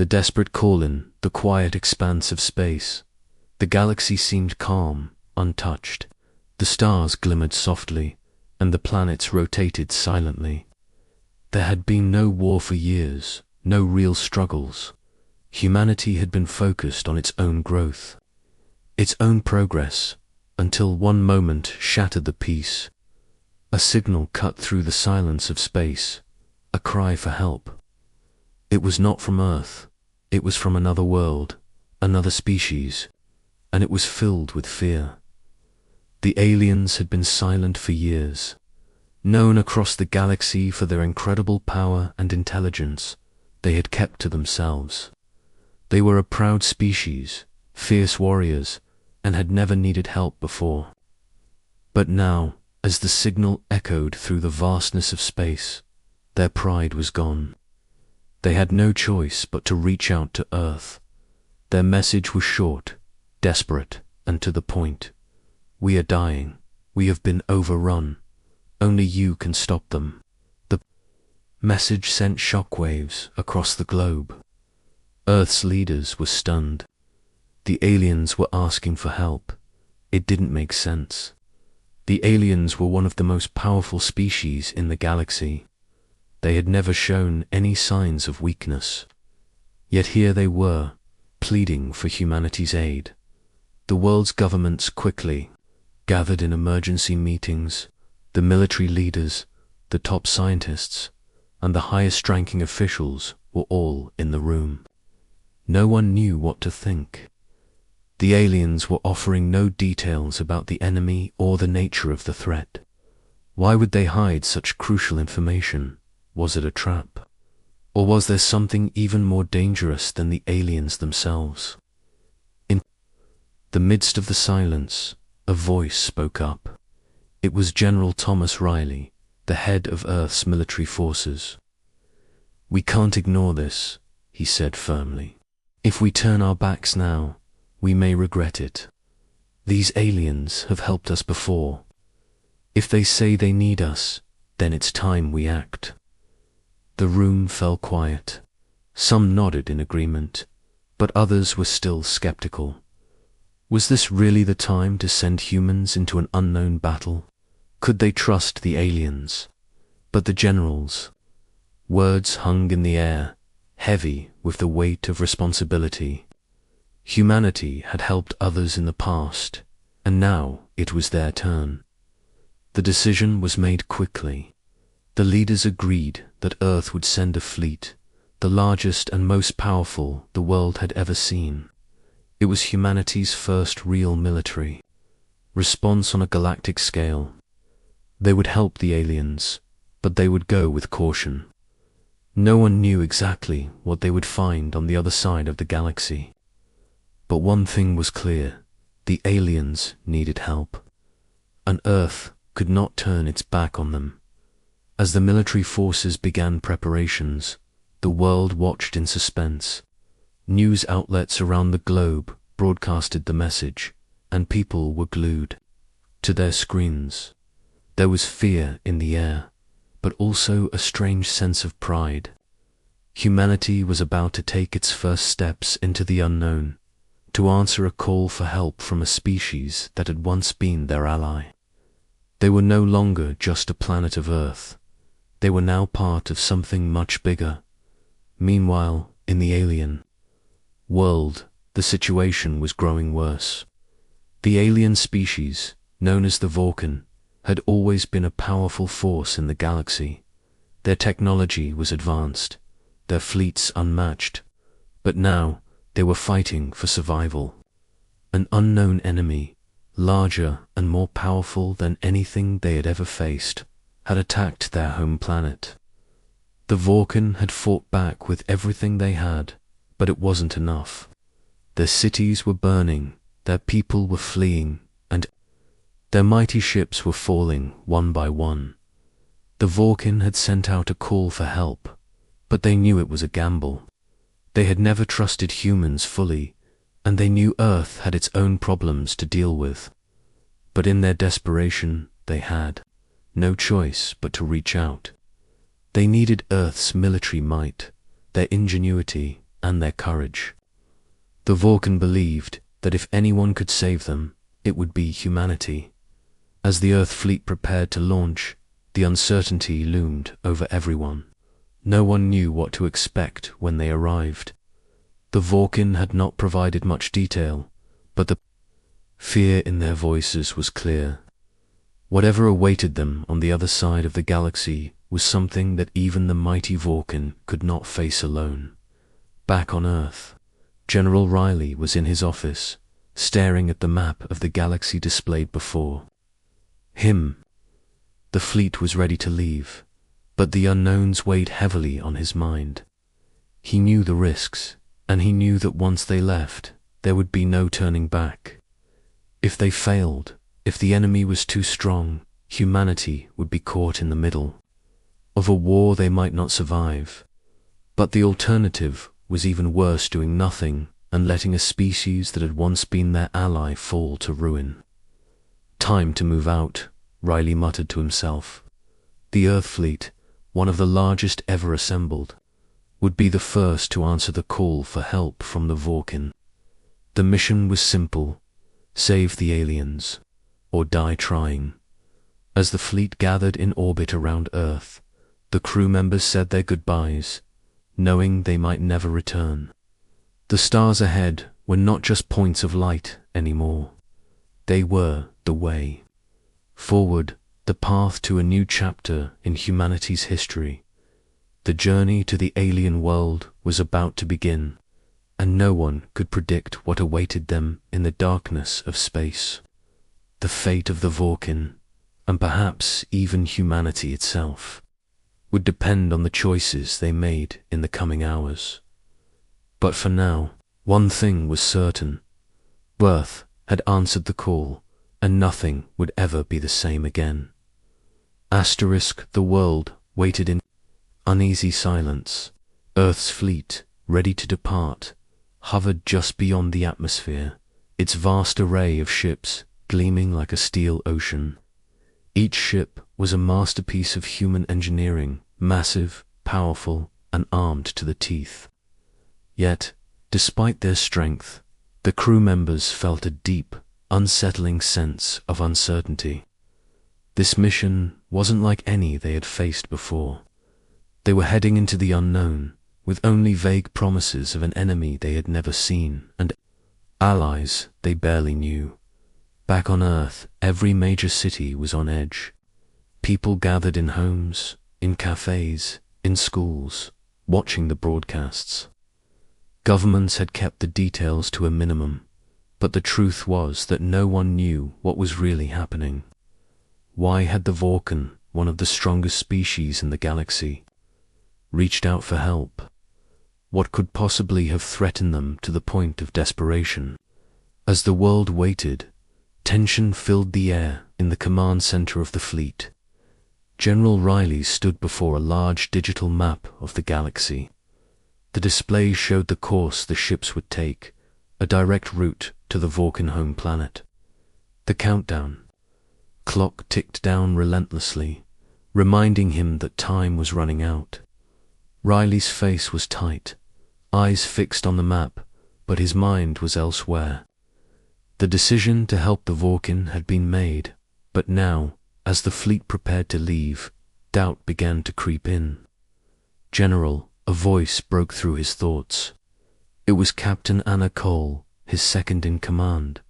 The desperate call in the quiet expanse of space. The galaxy seemed calm, untouched. The stars glimmered softly, and the planets rotated silently. There had been no war for years, no real struggles. Humanity had been focused on its own growth, its own progress, until one moment shattered the peace. A signal cut through the silence of space, a cry for help. It was not from Earth, it was from another world, another species, and it was filled with fear. The aliens had been silent for years, known across the galaxy for their incredible power and intelligence. They had kept to themselves. They were a proud species, fierce warriors, and had never needed help before. But now, as the signal echoed through the vastness of space, their pride was gone. They had no choice but to reach out to Earth. Their message was short, desperate, and to the point. We are dying. We have been overrun. Only you can stop them. The message sent shockwaves across the globe. Earth's leaders were stunned. The aliens were asking for help. It didn't make sense. The aliens were one of the most powerful species in the galaxy. They had never shown any signs of weakness. Yet here they were, pleading for humanity's aid. The world's governments quickly gathered in emergency meetings. The military leaders, the top scientists, and the highest-ranking officials were all in the room. No one knew what to think. The aliens were offering no details about the enemy or the nature of the threat. Why would they hide such crucial information? Was it a trap? Or was there something even more dangerous than the aliens themselves? In the midst of the silence, a voice spoke up. It was General Thomas Riley, the head of Earth's military forces. "We can't ignore this," he said firmly. "If we turn our backs now, we may regret it. These aliens have helped us before. If they say they need us, then it's time we act." The room fell quiet. Some nodded in agreement, but others were still skeptical. Was this really the time to send humans into an unknown battle? Could they trust the aliens? But the generals' words hung in the air, heavy with the weight of responsibility. Humanity had helped others in the past, and now it was their turn. The decision was made quickly. The leaders agreed that Earth would send a fleet, the largest and most powerful the world had ever seen. It was humanity's first real military response on a galactic scale. They would help the aliens, but they would go with caution. No one knew exactly what they would find on the other side of the galaxy. But one thing was clear: the aliens needed help, and Earth could not turn its back on them. As the military forces began preparations, the world watched in suspense. News outlets around the globe broadcasted the message, and people were glued to their screens. There was fear in the air, but also a strange sense of pride. Humanity was about to take its first steps into the unknown, to answer a call for help from a species that had once been their ally. They were no longer just a planet of Earth. They were now part of something much bigger. Meanwhile, in the alien world, the situation was growing worse. The alien species, known as the Vulcan, had always been a powerful force in the galaxy. Their technology was advanced, their fleets unmatched, but now they were fighting for survival. An unknown enemy, larger and more powerful than anything they had ever faced, had attacked their home planet. The Vulcan had fought back with everything they had, but it wasn't enough. Their cities were burning, their people were fleeing, and their mighty ships were falling one by one. The Vulcan had sent out a call for help, but they knew it was a gamble. They had never trusted humans fully, and they knew Earth had its own problems to deal with. But in their desperation, they had no choice but to reach out. They needed Earth's military might, their ingenuity, and their courage. The Vulcan believed that if anyone could save them, it would be humanity. As the Earth fleet prepared to launch, the uncertainty loomed over everyone. No one knew what to expect when they arrived. The Vulcan had not provided much detail, but the fear in their voices was clear. Whatever awaited them on the other side of the galaxy was something that even the mighty Vulcan could not face alone. Back on Earth, General Riley was in his office, staring at the map of the galaxy displayed before him. The fleet was ready to leave, but the unknowns weighed heavily on his mind. He knew the risks, and he knew that once they left, there would be no turning back. If they failed, if the enemy was too strong, humanity would be caught in the middle of a war they might not survive. But the alternative was even worse: doing nothing and letting a species that had once been their ally fall to ruin. Time to move out, Riley muttered to himself. The Earth fleet, one of the largest ever assembled, would be the first to answer the call for help from the Vulcan. The mission was simple: save the aliens, or die trying. As the fleet gathered in orbit around Earth, the crew members said their goodbyes, knowing they might never return. The stars ahead were not just points of light anymore. They were the way forward, the path to a new chapter in humanity's history. The journey to the alien world was about to begin, and no one could predict what awaited them in the darkness of space. The fate of the Vulcan, and perhaps even humanity itself, would depend on the choices they made in the coming hours. But for now, one thing was certain: Earth had answered the call, and nothing would ever be the same again. The world waited in uneasy silence. Earth's fleet, ready to depart, hovered just beyond the atmosphere, its vast array of ships gleaming like a steel ocean. Each ship was a masterpiece of human engineering, massive, powerful, and armed to the teeth. Yet, despite their strength, the crew members felt a deep, unsettling sense of uncertainty. This mission wasn't like any they had faced before. They were heading into the unknown, with only vague promises of an enemy they had never seen, and allies they barely knew. Back on Earth, every major city was on edge. People gathered in homes, in cafes, in schools, watching the broadcasts. Governments had kept the details to a minimum, but the truth was that no one knew what was really happening. Why had the Vulcan, one of the strongest species in the galaxy, reached out for help? What could possibly have threatened them to the point of desperation? As the world waited, tension filled the air in the command center of the fleet. General Riley stood before a large digital map of the galaxy. The display showed the course the ships would take, a direct route to the Vulcan home planet. The countdown clock ticked down relentlessly, reminding him that time was running out. Riley's face was tight, eyes fixed on the map, but his mind was elsewhere. The decision to help the Vulcan had been made, but now, as the fleet prepared to leave, doubt began to creep in. "General," a voice broke through his thoughts. It was Captain Anna Cole, his second in command.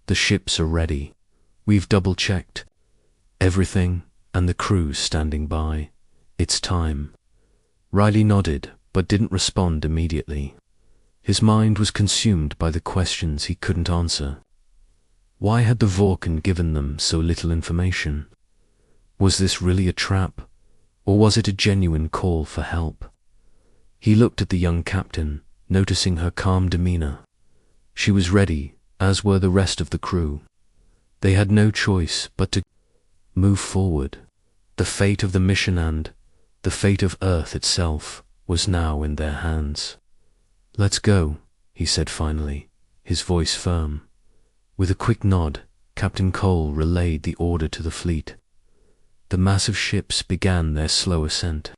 "The ships are ready. We've double-checked everything, and the crew's standing by. It's time." Riley nodded, but didn't respond immediately. His mind was consumed by the questions he couldn't answer. Why had the Vulcan given them so little information? Was this really a trap, or was it a genuine call for help? He looked at the young captain, noticing her calm demeanor. She was ready, as were the rest of the crew. They had no choice but to move forward. The fate of the mission and the fate of Earth itself was now in their hands. "Let's go," he said finally, his voice firm. With a quick nod, Captain Cole relayed the order to the fleet. The massive ships began their slow ascent.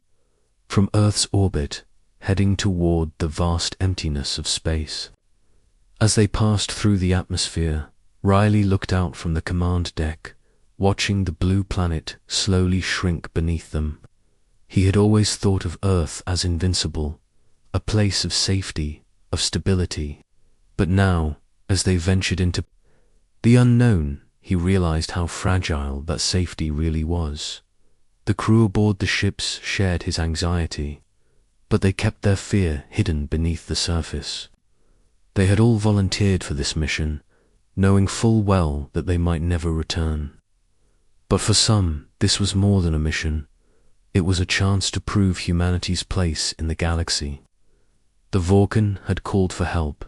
From Earth's orbit, heading toward the vast emptiness of space. As they passed through the atmosphere, Riley looked out from the command deck, watching the blue planet slowly shrink beneath them. He had always thought of Earth as invincible, a place of safety, of stability. But now, as they ventured into the unknown, he realized how fragile that safety really was. The crew aboard the ships shared his anxiety, but they kept their fear hidden beneath the surface. They had all volunteered for this mission, knowing full well that they might never return. But for some, this was more than a mission. It was a chance to prove humanity's place in the galaxy. The Vulcan had called for help,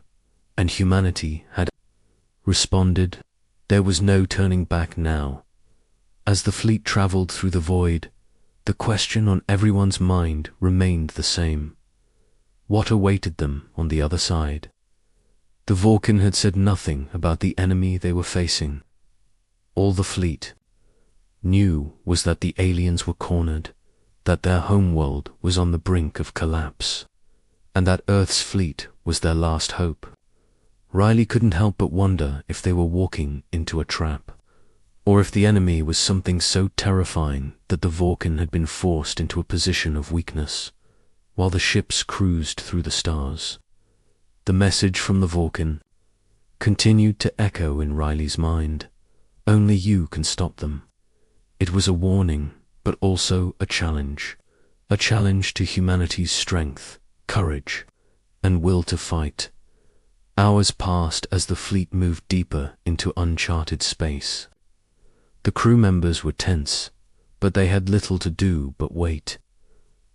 and humanity had responded. There was no turning back now. As the fleet traveled through the void, the question on everyone's mind remained the same. What awaited them on the other side? The Vulcan had said nothing about the enemy they were facing. All the fleet knew was that the aliens were cornered, that their homeworld was on the brink of collapse, and that Earth's fleet was their last hope. Riley couldn't help but wonder if they were walking into a trap, or if the enemy was something so terrifying that the Vulcan had been forced into a position of weakness, while the ships cruised through the stars. The message from the Vulcan continued to echo in Riley's mind. Only you can stop them. It was a warning, but also a challenge to humanity's strength, courage, and will to fight. Hours passed as the fleet moved deeper into uncharted space. The crew members were tense, but they had little to do but wait.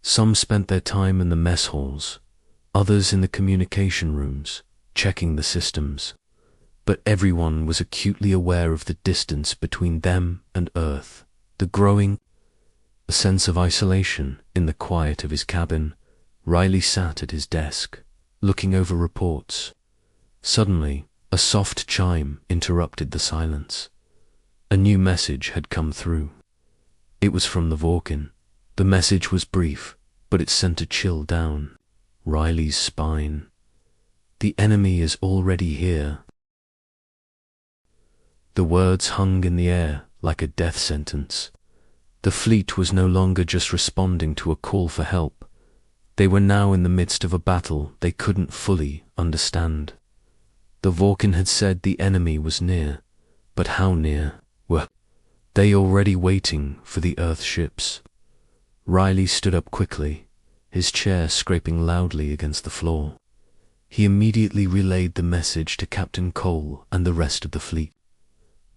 Some spent their time in the mess halls, others in the communication rooms, checking the systems. But everyone was acutely aware of the distance between them and Earth, the growing sense of isolation. In the quiet of his cabin, Riley sat at his desk, looking over reports. Suddenly, a soft chime interrupted the silence. A new message had come through. It was from the Vulcan. The message was brief, but it sent a chill down Riley's spine. The enemy is already here. The words hung in the air like a death sentence. The fleet was no longer just responding to a call for help. They were now in the midst of a battle they couldn't fully understand. The Vulcan had said the enemy was near, but how near? Were they already waiting for the Earth ships? Riley stood up quickly, his chair scraping loudly against the floor. He immediately relayed the message to Captain Cole and the rest of the fleet.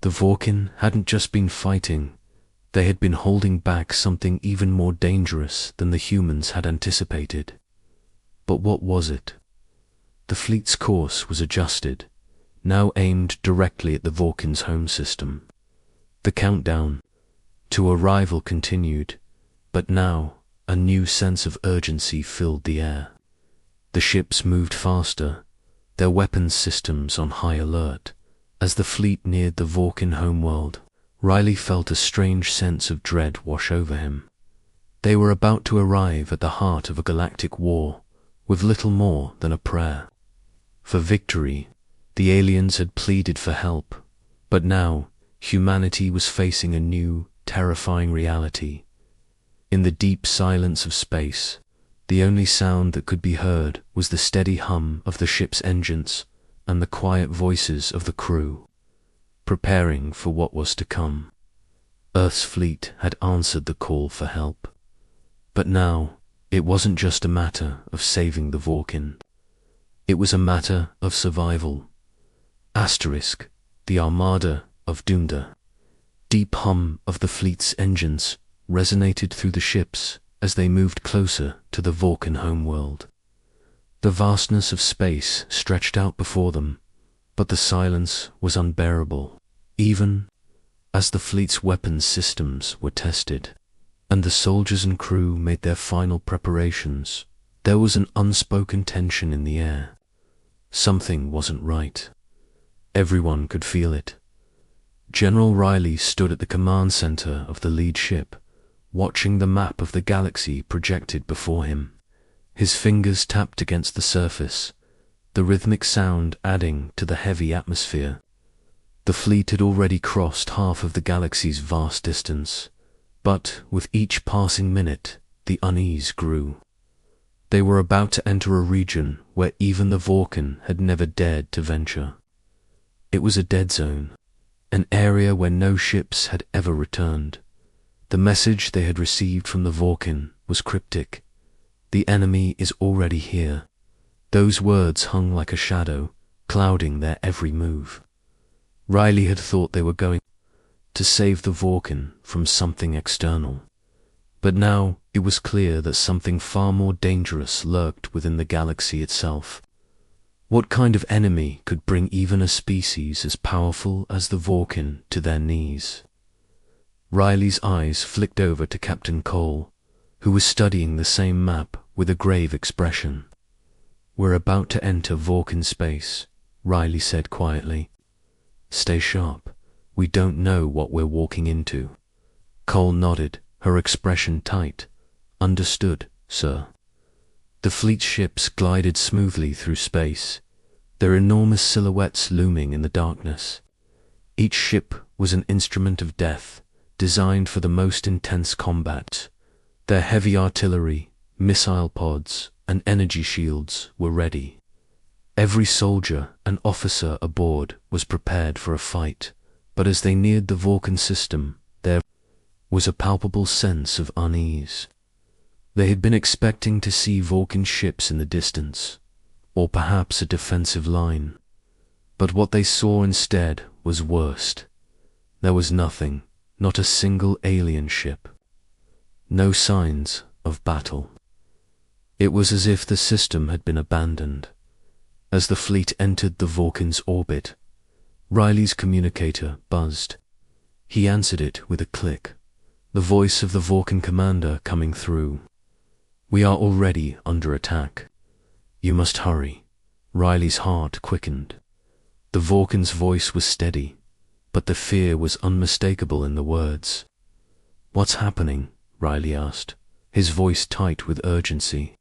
The Vulcan hadn't just been fighting, they had been holding back something even more dangerous than the humans had anticipated. But what was it? The fleet's course was adjusted, now aimed directly at the Vulcan's home system. The countdown to arrival continued, but now a new sense of urgency filled the air. The ships moved faster, their weapons systems on high alert. As the fleet neared the Vulcan homeworld, Riley felt a strange sense of dread wash over him. They were about to arrive at the heart of a galactic war, with little more than a prayer for victory. The aliens had pleaded for help, but now humanity was facing a new, terrifying reality. In the deep silence of space, the only sound that could be heard was the steady hum of the ship's engines and the quiet voices of the crew, preparing for what was to come. Earth's fleet had answered the call for help. But now, it wasn't just a matter of saving the Vulcan. It was a matter of survival. Asterisk, the armada of Dunda. Deep hum of the fleet's engines resonated through the ships as they moved closer to the Vulcan homeworld. The vastness of space stretched out before them, but the silence was unbearable, even as the fleet's weapons systems were tested, and the soldiers and crew made their final preparations. There was an unspoken tension in the air. Something wasn't right. Everyone could feel it. General Riley stood at the command center of the lead ship, watching the map of the galaxy projected before him. His fingers tapped against the surface, the rhythmic sound adding to the heavy atmosphere. The fleet had already crossed half of the galaxy's vast distance, but with each passing minute, the unease grew. They were about to enter a region where even the Vorkan had never dared to venture. It was a dead zone, an area where no ships had ever returned. The message they had received from the Vorkan was cryptic. The enemy is already here. Those words hung like a shadow, clouding their every move. Riley had thought they were going to save the Vorkan from something external. But now it was clear that something far more dangerous lurked within the galaxy itself. What kind of enemy could bring even a species as powerful as the Vorkan to their knees? Riley's eyes flicked over to Captain Cole, who was studying the same map with a grave expression. "We're about to enter Vorkan space," Riley said quietly. "Stay sharp. We don't know what we're walking into." Cole nodded, her expression tight. "Understood, sir." The fleet's ships glided smoothly through space, their enormous silhouettes looming in the darkness. Each ship was an instrument of death, designed for the most intense combat. Their heavy artillery, missile pods, and energy shields were ready. Every soldier and officer aboard was prepared for a fight, but as they neared the Vorkan system, there was a palpable sense of unease. They had been expecting to see Vorkan ships in the distance, or perhaps a defensive line. But what they saw instead was worst. There was nothing, not a single alien ship. No signs of battle. It was as if the system had been abandoned. As the fleet entered the Vorkan's orbit, Riley's communicator buzzed. He answered it with a click, the voice of the Vorkan commander coming through. "We are already under attack. You must hurry." Riley's heart quickened. The Vorkan's voice was steady, but the fear was unmistakable in the words. "What's happening?" Riley asked, his voice tight with urgency.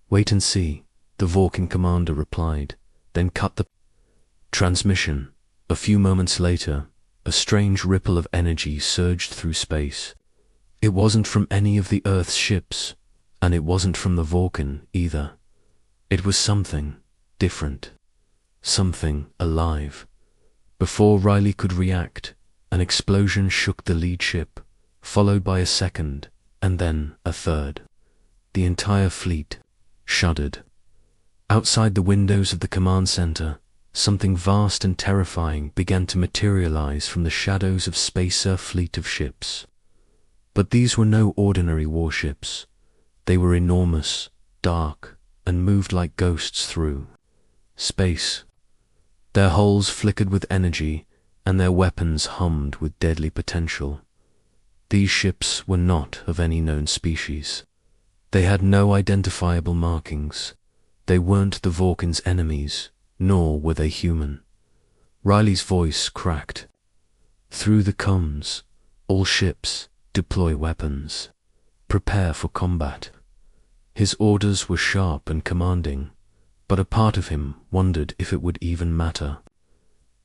"Wait and see," the Vorkan commander replied, then cut the transmission. A few moments later, a strange ripple of energy surged through space. It wasn't from any of the Earth's ships, and it wasn't from the Vorkan either. It was something different, something alive. Before Riley could react, an explosion shook the lead ship, followed by a second, and then a third. The entire fleet shuddered. Outside the windows of the command center, something vast and terrifying began to materialize from the shadows of Spacer's fleet of ships. But these were no ordinary warships. They were enormous, dark, and moved like ghosts through space. Their hulls flickered with energy, and their weapons hummed with deadly potential. These ships were not of any known species. They had no identifiable markings. They weren't the Vorkan's enemies, nor were they human. Riley's voice cracked. "Through the comms, all ships, deploy weapons. Prepare for combat." His orders were sharp and commanding, but a part of him wondered if it would even matter.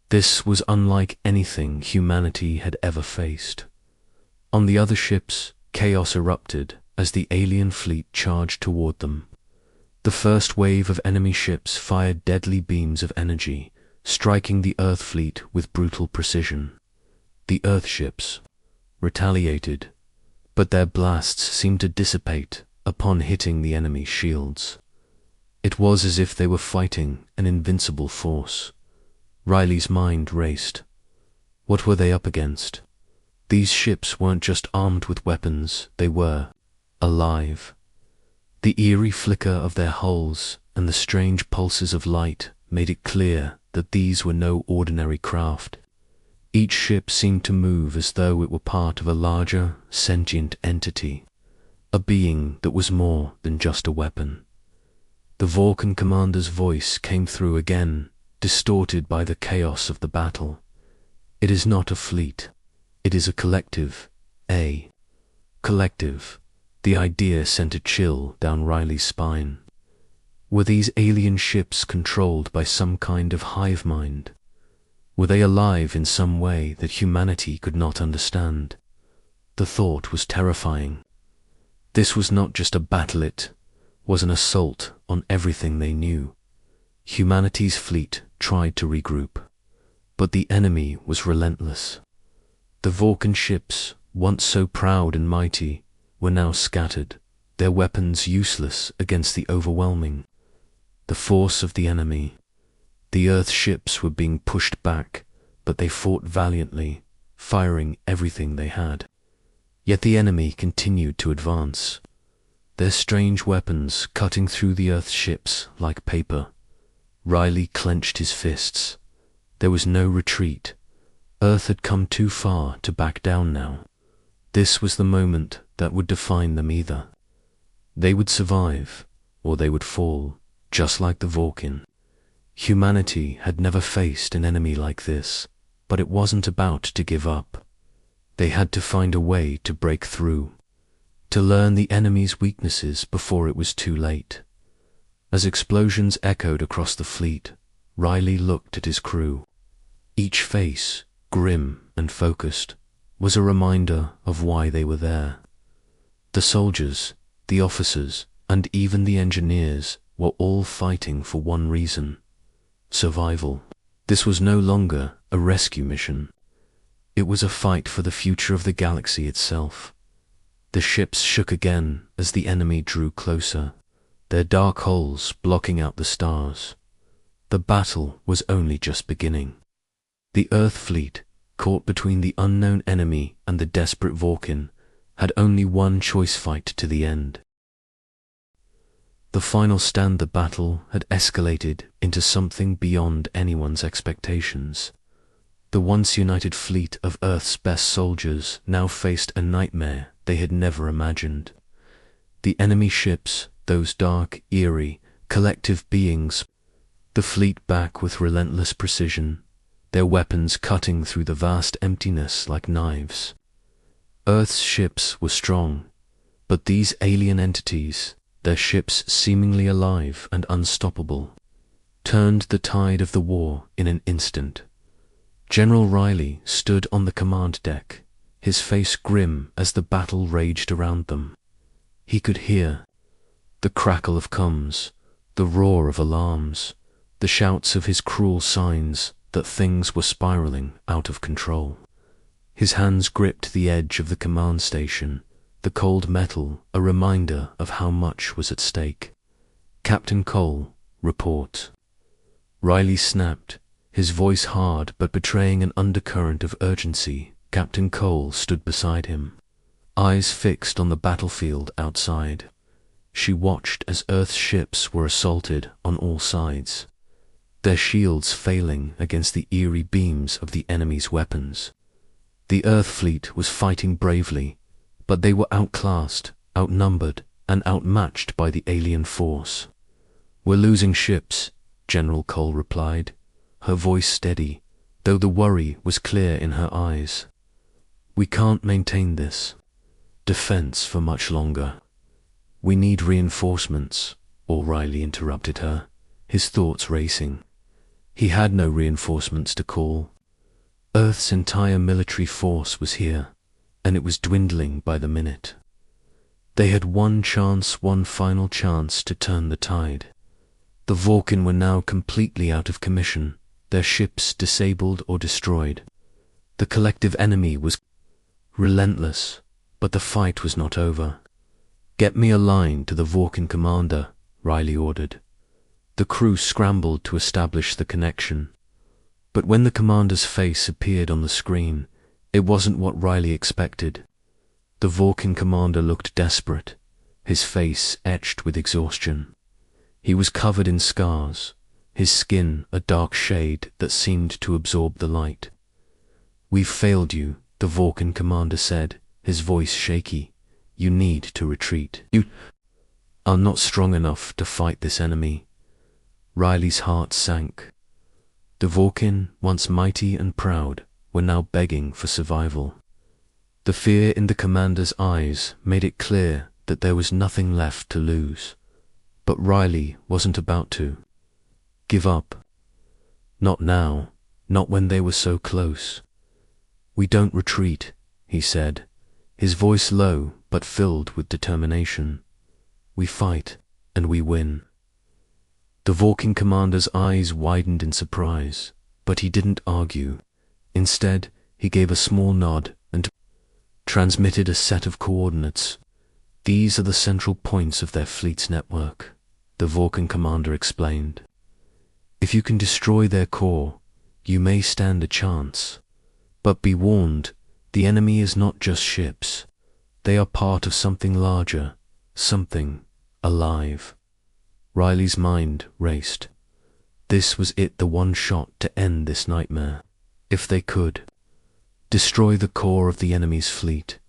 This was unlike anything humanity had ever faced. On the other ships, chaos erupted as the alien fleet charged toward them. The first wave of enemy ships fired deadly beams of energy, striking the Earth fleet with brutal precision. The Earth ships retaliated, but their blasts seemed to dissipate upon hitting the enemy's shields. It was as if they were fighting an invincible force. Riley's mind raced. What were they up against? These ships weren't just armed with weapons, they were alive. The eerie flicker of their hulls and the strange pulses of light made it clear that these were no ordinary craft. Each ship seemed to move as though it were part of a larger, sentient entity, a being that was more than just a weapon. The Vorkan commander's voice came through again, distorted by the chaos of the battle. "It is not a fleet. It is a collective. A collective. The idea sent a chill down Riley's spine. Were these alien ships controlled by some kind of hive mind? Were they alive in some way that humanity could not understand? The thought was terrifying. This was not just a battle, it was an assault on everything they knew. Humanity's fleet tried to regroup, but the enemy was relentless. The Vulcan ships, once so proud and mighty, were now scattered, their weapons useless against the overwhelming the force of the enemy. The Earth ships were being pushed back, but they fought valiantly, firing everything they had. Yet the enemy continued to advance, their strange weapons cutting through the Earth ships like paper. Riley clenched his fists. There was no retreat. Earth had come too far to back down now. This was the moment that would define them either. They would survive, or they would fall, just like the Vulcan. Humanity had never faced an enemy like this, but it wasn't about to give up. They had to find a way to break through, to learn the enemy's weaknesses before it was too late. As explosions echoed across the fleet, Riley looked at his crew. Each face, grim and focused, was a reminder of why they were there. The soldiers, the officers, and even the engineers were all fighting for one reason: survival. This was no longer a rescue mission. It was a fight for the future of the galaxy itself. The ships shook again as the enemy drew closer, their dark hulls blocking out the stars. The battle was only just beginning. The Earth fleet, caught between the unknown enemy and the desperate Vulcan, had only one choice: fight to the end. The final stand, the battle had escalated into something beyond anyone's expectations. The once united fleet of Earth's best soldiers now faced a nightmare they had never imagined. The enemy ships, those dark, eerie, collective beings, the fleet back with relentless precision, their weapons cutting through the vast emptiness like knives. Earth's ships were strong, but these alien entities, their ships seemingly alive and unstoppable, turned the tide of the war in an instant. General Riley stood on the command deck, his face grim as the battle raged around them. He could hear the crackle of comms, the roar of alarms, the shouts of his cruel signs that things were spiraling out of control. His hands gripped the edge of the command station, the cold metal a reminder of how much was at stake. "Captain Cole, report." Riley snapped, his voice hard but betraying an undercurrent of urgency. Captain Cole stood beside him, eyes fixed on the battlefield outside. She watched as Earth's ships were assaulted on all sides, their shields failing against the eerie beams of the enemy's weapons. The Earth fleet was fighting bravely, but they were outclassed, outnumbered, and outmatched by the alien force. "We're losing ships," General Cole replied, her voice steady, though the worry was clear in her eyes. "We can't maintain this defense for much longer. We need reinforcements," O'Reilly interrupted her, his thoughts racing. He had no reinforcements to call. Earth's entire military force was here, and it was dwindling by the minute. They had one chance, one final chance to turn the tide. The Vulcan were now completely out of commission, their ships disabled or destroyed. The collective enemy was relentless, but the fight was not over. "Get me a line to the Vulcan commander," Riley ordered. The crew scrambled to establish the connection. But when the commander's face appeared on the screen, it wasn't what Riley expected. The Vulcan commander looked desperate, his face etched with exhaustion. He was covered in scars, his skin a dark shade that seemed to absorb the light. "We've failed you," the Vulcan commander said, his voice shaky. "You need to retreat. You are not strong enough to fight this enemy." Riley's heart sank. The Vulcan, once mighty and proud, were now begging for survival. The fear in the commander's eyes made it clear that there was nothing left to lose. But Riley wasn't about to give up. Not now, not when they were so close. "We don't retreat," he said, his voice low but filled with determination. "We fight, and we win." The Vorkin commander's eyes widened in surprise, but he didn't argue. Instead, he gave a small nod and transmitted a set of coordinates. "These are the central points of their fleet's network," the Vorkin commander explained. "If you can destroy their core, you may stand a chance. But be warned, the enemy is not just ships. They are part of something larger, something alive." Riley's mind raced. This was it, the one shot to end this nightmare. If they could destroy the core of the enemy's fleet,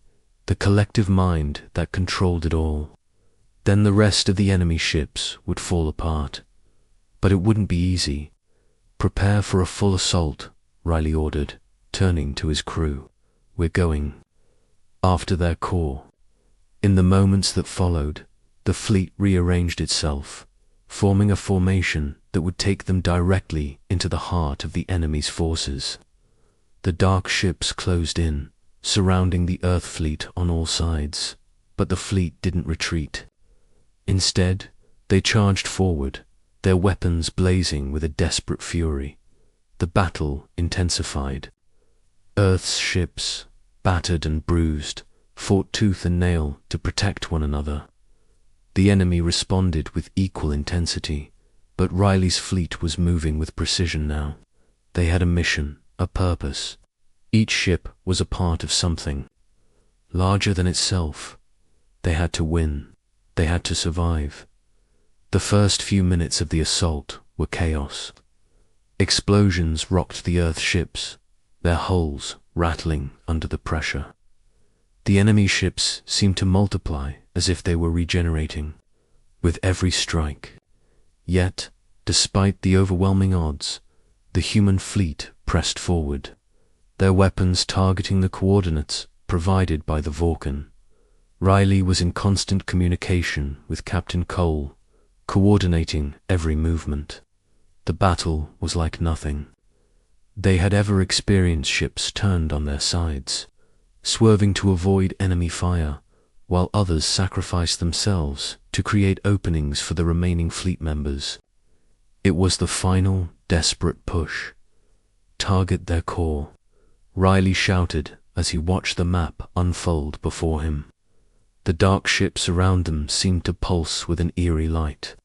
the collective mind that controlled it all, then the rest of the enemy ships would fall apart. But it wouldn't be easy. "Prepare for a full assault," Riley ordered, turning to his crew. "We're going after their core." In the moments that followed, the fleet rearranged itself, forming a formation that would take them directly into the heart of the enemy's forces. The dark ships closed in, surrounding the Earth fleet on all sides, but the fleet didn't retreat. Instead, they charged forward, their weapons blazing with a desperate fury. The battle intensified. Earth's ships, battered and bruised, fought tooth and nail to protect one another. The enemy responded with equal intensity, but Riley's fleet was moving with precision now. They had a mission, a purpose. Each ship was a part of something larger than itself. They had to win. They had to survive. The first few minutes of the assault were chaos. Explosions rocked the Earth ships, their hulls rattling under the pressure. The enemy ships seemed to multiply as if they were regenerating with every strike. Yet, despite the overwhelming odds, the human fleet pressed forward, their weapons targeting the coordinates provided by the Vorkin. Riley was in constant communication with Captain Cole, coordinating every movement. The battle was like nothing they had ever experienced. Ships turned on their sides, swerving to avoid enemy fire, while others sacrificed themselves to create openings for the remaining fleet members. It was the final, desperate push. "Target their core," Riley shouted as he watched the map unfold before him. The dark ships around them seemed to pulse with an eerie light.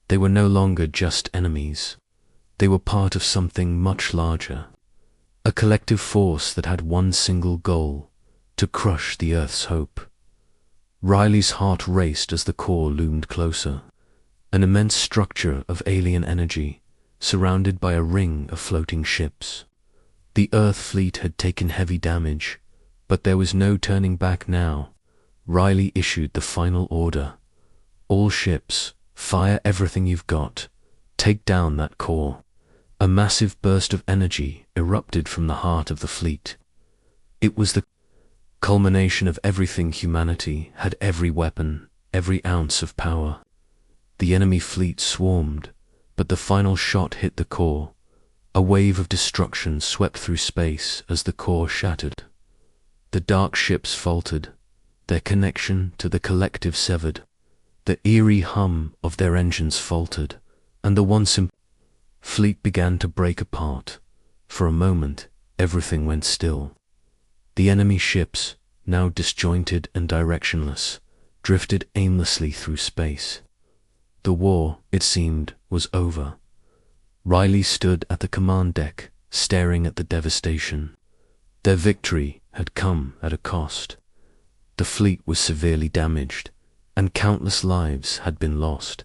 They were no longer just enemies. They were part of something much larger, a collective force that had one single goal: to crush the Earth's hope. Riley's heart raced as the core loomed closer, an immense structure of alien energy, surrounded by a ring of floating ships. The Earth fleet had taken heavy damage, but there was no turning back now. Riley issued the final order: "All ships, fire everything you've got. Take down that core." A massive burst of energy erupted from the heart of the fleet. It was the culmination of everything humanity had, every weapon, every ounce of power. The enemy fleet swarmed, but the final shot hit the core. A wave of destruction swept through space as the core shattered. The dark ships faltered, their connection to the collective severed. The eerie hum of their engines faltered, and the once fleet began to break apart. For a moment, everything went still. The enemy ships, now disjointed and directionless, drifted aimlessly through space. The war, it seemed, was over. Riley stood at the command deck, staring at the devastation. Their victory had come at a cost. The fleet was severely damaged, and countless lives had been lost.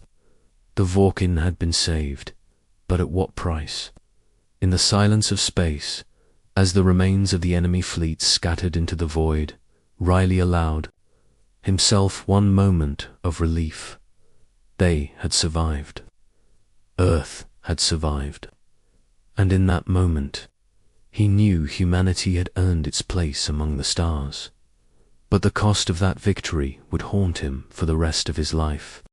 The Vorkin had been saved, but at what price? In the silence of space, as the remains of the enemy fleet scattered into the void, Riley allowed himself one moment of relief. They had survived. Earth had survived. And in that moment, he knew humanity had earned its place among the stars. But the cost of that victory would haunt him for the rest of his life.